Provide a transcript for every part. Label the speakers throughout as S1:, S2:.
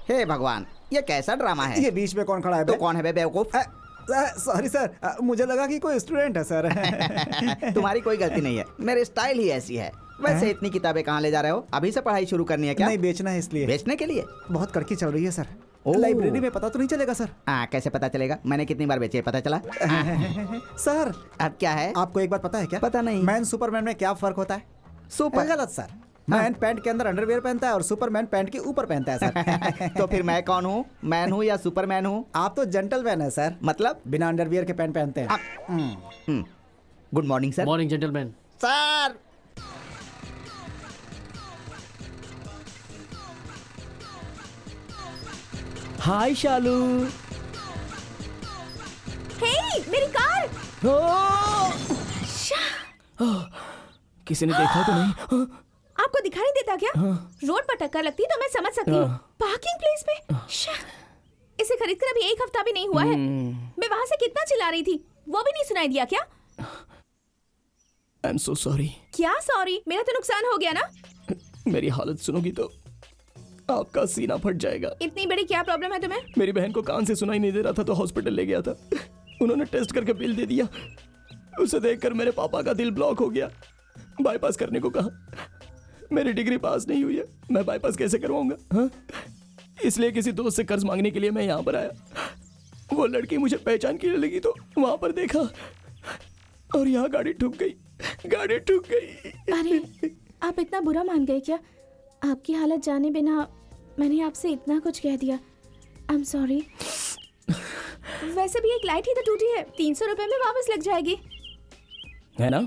S1: हे भगवान, ये कैसा ड्रामा है?
S2: ये बीच में कौन खड़ा है
S1: तो कौन है बे बेवकूफ?
S2: सॉरी सर, मुझे लगा कि कोई स्टूडेंट है सर।
S1: तुम्हारी कोई गलती नहीं है, मेरी स्टाइल ही ऐसी है। वैसे इतनी किताबें कहाँ ले जा रहे हो? अभी से पढ़ाई शुरू करनी है क्या?
S2: नहीं, बेचना है इसलिए।
S1: बेचने के लिए?
S2: बहुत कड़की चल रही है सर।
S1: ओह।
S2: लाइब्रेरी में पता तो नहीं चलेगा सर?
S1: कैसे पता चलेगा? मैंने कितनी बार बेचे, पता चला?
S2: सर
S1: अब क्या है?
S2: आपको एक बात पता है क्या?
S1: पता नहीं।
S2: मैन सुपरमैन में क्या फर्क होता है?
S1: सुपर?
S2: गलत सर। मैन पैंट के अंदर अंडरवियर पहनता है और सुपरमैन पैंट के ऊपर पहनता है सर।
S1: तो फिर मैं कौन हूँ? मैन हूँ या सुपरमैन हूँ?
S2: आप तो जेंटलमैन है सर।
S1: मतलब?
S2: बिना अंडरवियर के पैंट पहनते हैं।
S1: Good morning sir.
S3: Morning gentleman.
S1: Sir
S3: hi Shalu.
S4: Hey, मेरी कार!
S3: किसी ने देखा तो नहीं?
S4: आपको दिखाई नहीं देता क्या? रोड पर टक्कर लगती तो मैं समझ सकती हूँ, पार्किंग प्लेस पे। इसे खरीद कर अभी 1 हफ्ता भी नहीं हुआ है। मैं वहाँ से कितना चिल्ला रही थी, वो भी नहीं सुनाई दिया क्या?
S3: I am so sorry.
S4: क्या सॉरी? मेरा तो नुकसान हो गया ना।
S3: मेरी हालत सुनोगी तो आपका सीना फट जाएगा।
S4: इतनी बड़ी क्या प्रॉब्लम है तुम्हें?
S3: मेरी बहन को कान से सुनाई नहीं दे रहा था तो हॉस्पिटल ले गया था। उन्होंने टेस्ट करके बिल दे दिया। उसे देखकर मेरे पापा का दिल ब्लॉक हो गया। बाईपास करने को कहा। मेरी डिग्री पास नहीं हुई है, मैं बाईपास कैसे करवाऊंगा? हाँ? इसलिए किसी दोस्त से कर्ज मांगने के लिए मैं यहाँ पर आया। वो लड़की मुझे पहचान के लिए लगी तो वहां पर देखा और यहाँ गाड़ी ठुक गई। गाड़ी ठुक गई।
S4: अरे, आप इतना बुरा मान गए क्या? आपकी हालत जाने बिना मैंने आपसे इतना कुछ कह दिया। I am sorry. वैसे भी एक लाइट ही तो टूटी है, 300 रुपए में वापस लग जाएगी,
S3: है ना?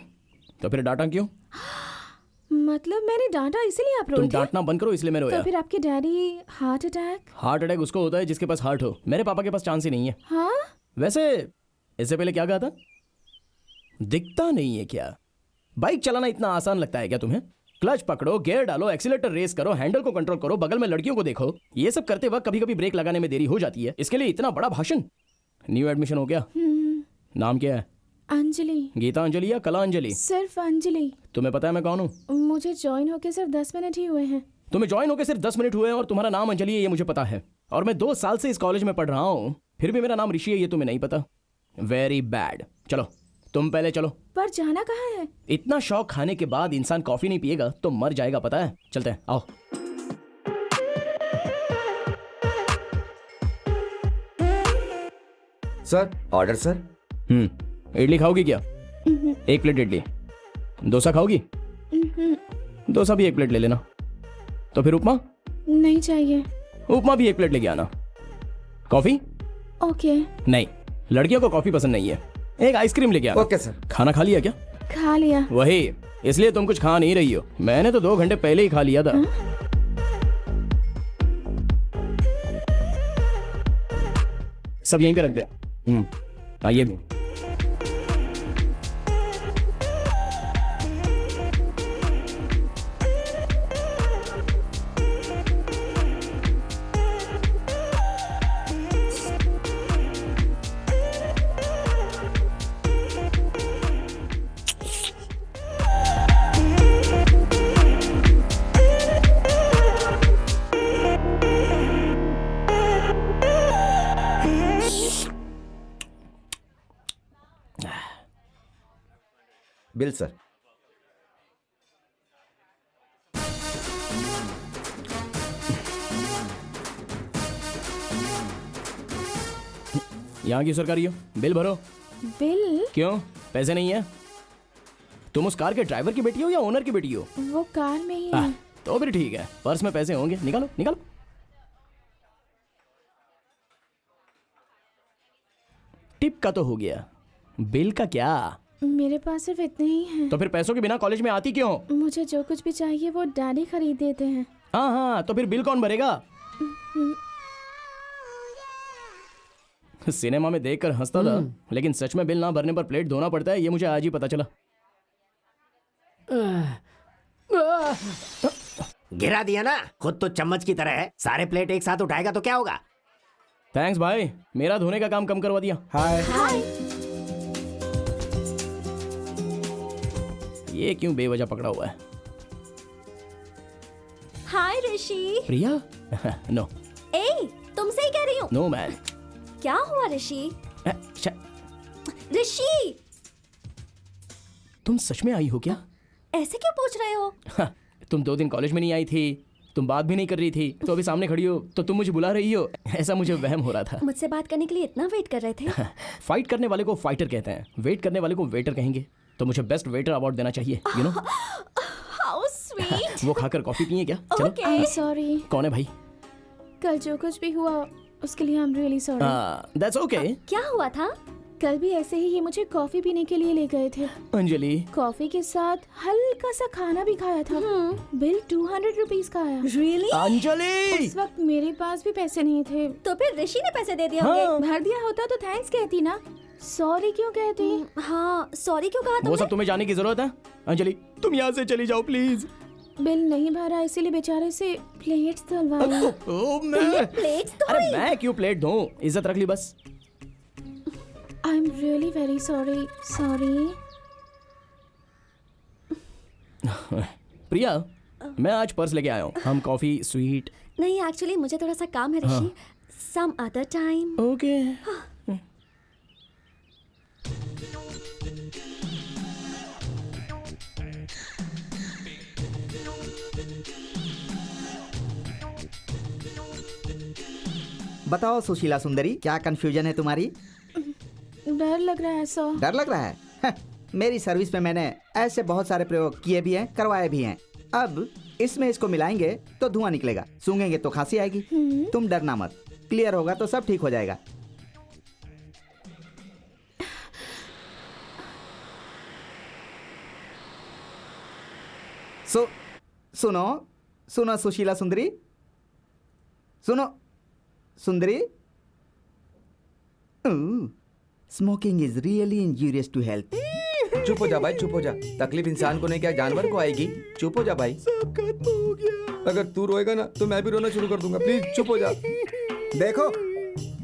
S3: तो फिर डांटा क्यों?
S4: मतलब मैंने डांटा इसीलिए आप
S3: तुम
S4: रोए थे?
S3: डांटना बंद करो, इसलिए मैं रोया।
S4: तो फिर आपके daddy heart attack?
S3: Heart attack उसको होता है जिसके पास हार्ट हो। मेरे पापा के पास चांस ही नहीं है।
S4: हाँ?
S3: वैसे इससे पहले क्या कहा था? दिखता नहीं है क्या? बाइक चलाना इतना आसान लगता है क्या तुम्हें? क्लच पकड़ो, गियर डालो, एक्सीलेटर रेस करो, हैंडल को कंट्रोल करो, बगल में लड़कियों को देखो। ये सब करते वक्त कभी कभी ब्रेक लगाने में देरी हो जाती है, इसके लिए इतना बड़ा भाषण। न्यू एडमिशन हो गया? नाम क्या है?
S4: अंजलि।
S3: गीता अंजलि या कला अंजलि?
S4: सिर्फ अंजलि।
S3: तुम्हें पता है मैं कौन हूँ?
S4: मुझे ज्वाइन होके सिर्फ 10 मिनट ही हुए हैं।
S3: तुम्हें ज्वाइन होके सिर्फ 10 मिनट हुए हैं और तुम्हारा नाम अंजलि है ये मुझे पता है। और मैं 2 साल से इस कॉलेज में पढ़ रहा हूँ, फिर भी मेरा नाम ऋषि है ये तुम्हें नहीं पता। Very bad. चलो तुम पहले चलो।
S4: पर जाना कहाँ है?
S3: इतना शौक खाने के बाद इंसान कॉफी नहीं पिएगा तो मर जाएगा, पता है? चलते हैं, आओ।
S5: Sir order sir.
S3: इडली खाओगी क्या? 1 प्लेट इडली। डोसा खाओगी? डोसा भी 1 प्लेट ले लेना। तो फिर उपमा?
S4: नहीं चाहिए।
S3: उपमा भी 1 प्लेट लेके आना। कॉफी?
S4: ओके।
S3: नहीं, लड़कियों को कॉफी पसंद नहीं है। एक आइसक्रीम लेके आना।
S5: Okay sir.
S3: खाना खा लिया क्या?
S4: खा लिया।
S3: वही, इसलिए तुम कुछ खा नहीं रही हो। मैंने तो 2 घंटे पहले ही खा लिया था। सब यहीं पे रख दे। हाँ ये भी।
S5: Bill sir.
S3: यहाँ की सरकारी हो, बिल भरो।
S4: बिल?
S3: क्यों, पैसे नहीं है? तुम उस कार के ड्राइवर की बेटी हो या ओनर की बेटी हो?
S4: वो कार में ही है।
S3: तो फिर ठीक है, पर्स में पैसे होंगे, निकालो निकालो। टिप का तो हो गया, बिल का क्या?
S4: मेरे पास सिर्फ इतने ही हैं।
S3: तो फिर पैसों के बिना कॉलेज में आती क्यों?
S4: मुझे जो कुछ भी चाहिए वो डैडी खरीद देते हैं।
S3: हाँ, तो फिर बिल कौन भरेगा? सिनेमा में देखकर हंसता था, लेकिन सच में बिल ना भरने पर प्लेट धोना पड़ता है ये मुझे आज ही पता चला।
S6: गिरा दिया ना, खुद तो चम्मच की तरह है। सारे प्लेट एक साथ उठाएगा तो क्या होगा?
S3: थैंक्स भाई, मेरा धोने का काम कम करवा दिया।
S2: हाय।
S3: ये क्यों बेवजह पकड़ा हुआ है?
S4: हाय ऋषि।
S3: प्रिया? नो।
S4: ए,
S7: हूँ।
S3: No man.
S7: क्या हुआ ऋषि? ऋषि,
S3: तुम सच में आई हो क्या?
S7: ऐसे क्यों पूछ रहे हो?
S3: तुम 2 दिन कॉलेज में नहीं आई थी, तुम बात भी नहीं कर रही थी, तो अभी सामने खड़ी हो तो तुम मुझे बुला रही हो, ऐसा मुझे वहम हो रहा था।
S7: मुझसे बात करने के लिए इतना वेट कर रहे थे?
S3: फाइट करने वाले को फाइटर कहते हैं, वेट करने वाले को वेटर कहेंगे। तो मुझे बेस्ट वेटर अवार्ड देना चाहिए, यू नो।
S7: How sweet.
S3: वो खाकर कॉफी पिए क्या? चलो।
S7: ओके।
S4: सॉरी,
S3: कौन है भाई?
S4: कल जो कुछ भी हुआ उसके लिए आई am really sorry.
S3: That's okay.
S7: क्या हुआ था?
S4: कल भी ऐसे ही ये मुझे कॉफी पीने के लिए ले गए थे।
S3: अंजलि,
S4: कॉफी के साथ हल्का सा खाना भी खाया था। बिल 200 रुपीज का आया।
S7: रियली?
S3: अंजलि।
S4: उस वक्त मेरे पास भी पैसे नहीं थे।
S7: तो फिर ऋषि ने पैसे दे दिए होंगे।
S4: भर दिया होता तो थैंक्स कहती ना, सॉरी क्यों कहती?
S7: हाँ, सॉरी क्यों कहा
S3: वो
S7: तुमने?
S3: सब तुम्हें जाने की जरूरत है? अंजलि, तुम यहाँ से चली जाओ प्लीज।
S4: बिल नहीं भरा इसीलिए बेचारे से प्लेट्स धुलवाए।
S3: मैं
S7: प्लेट्स तो
S3: अरे मैं क्यों प्लेट दूं? इज्जत रख ली बस।
S4: I am really very sorry. Sorry.
S3: Priya, मैं आज पर्स लेके आया हूँ। हम कॉफी स्वीट।
S7: नहीं, एक्चुअली मुझे थोड़ा सा काम है Rishi. Some other time.
S3: Okay.
S1: बताओ सुशीला सुंदरी, क्या कंफ्यूजन है तुम्हारी?
S4: डर लग रहा है सर।
S1: डर लग रहा है? मेरी सर्विस में मैंने ऐसे बहुत सारे प्रयोग किए भी हैं, करवाए भी हैं। अब इसमें इसको मिलाएंगे तो धुआं निकलेगा, सूंघेंगे तो खांसी आएगी। तुम डरना मत, क्लियर होगा तो सब ठीक हो जाएगा। सुनो सुनो सुशीला सुंदरी, सुनो सुंदरी। Smoking is really injurious to health.
S5: चुप हो जा भाई, चुप हो जा। तकलीफ इंसान को नहीं, क्या जानवर को आएगी? चुप हो जा भाई।
S3: सब खत्म हो गया।
S5: अगर तू रोएगा ना तो मैं भी रोना शुरू कर दूंगा। प्लीज चुप हो जा।
S2: देखो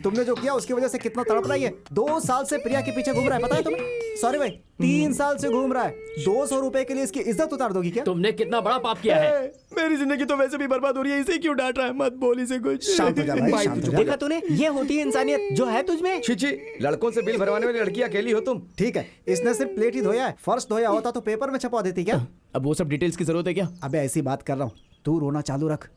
S2: तुमने जो किया उसकी वजह से कितना तड़प रहा है ये। 2 साल से प्रिया के पीछे घूम रहा है, पता है तुम्हें? सॉरी भाई, 3 साल से घूम रहा है। 200 रुपए के लिए इसकी इज्जत उतार दोगी क्या?
S6: तुमने कितना बड़ा पाप किया है।
S3: मेरी जिंदगी तो वैसे भी बर्बाद हो रही है, इसे क्यों डांट रहा है? मत बोल इसे कुछ।
S2: शांत हो जा भाई, शांत हो जा।
S6: देखा तूने, ये होती है इंसानियत जो है तुझमें।
S5: छिची, लड़कों से बिल भरवाने वाली लड़की अकेली हो तुम।
S2: ठीक है, इसने सिर्फ प्लेट ही धोया है। फर्श धोया होता तो पेपर में छपवा देती क्या?
S3: अब वो सब डिटेल्स की जरूरत है क्या?
S2: अबे ऐसी बात कर रहा हूँ, तू रोना चालू रख।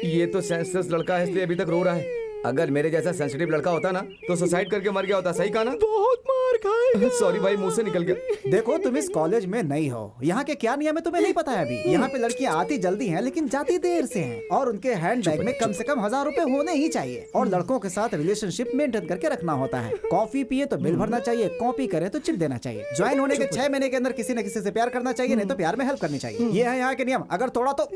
S5: ये तो सेंसलेस लड़का है इसलिए अभी तक रो रहा है। अगर मेरे जैसा सेंसिटिव लड़का होता ना तो सुसाइड करके मर गया होता। सही कहा ना?
S3: बहुत मार खाएगा।
S5: सॉरी भाई, मुंह से निकल गया।
S2: देखो तुम इस कॉलेज में नहीं हो, यहाँ के क्या नियम है तुम्हें नहीं पता है अभी। यहाँ पे लड़कियाँ आती जल्दी हैं लेकिन जाती देर से हैं, और उनके हैंड बैग में कम से कम 1000 रुपए होने ही चाहिए। और लड़कों के साथ रिलेशनशिप मेंटेन करके रखना होता है। कॉफी पिए तो बिल भरना चाहिए, कॉपी करे तो चिट देना चाहिए। ज्वाइन होने के 6 महीने के अंदर किसी न किसी से प्यार करना चाहिए, नहीं तो प्यार में हेल्प करनी चाहिए। ये है यहाँ के नियम, अगर तोड़ा तो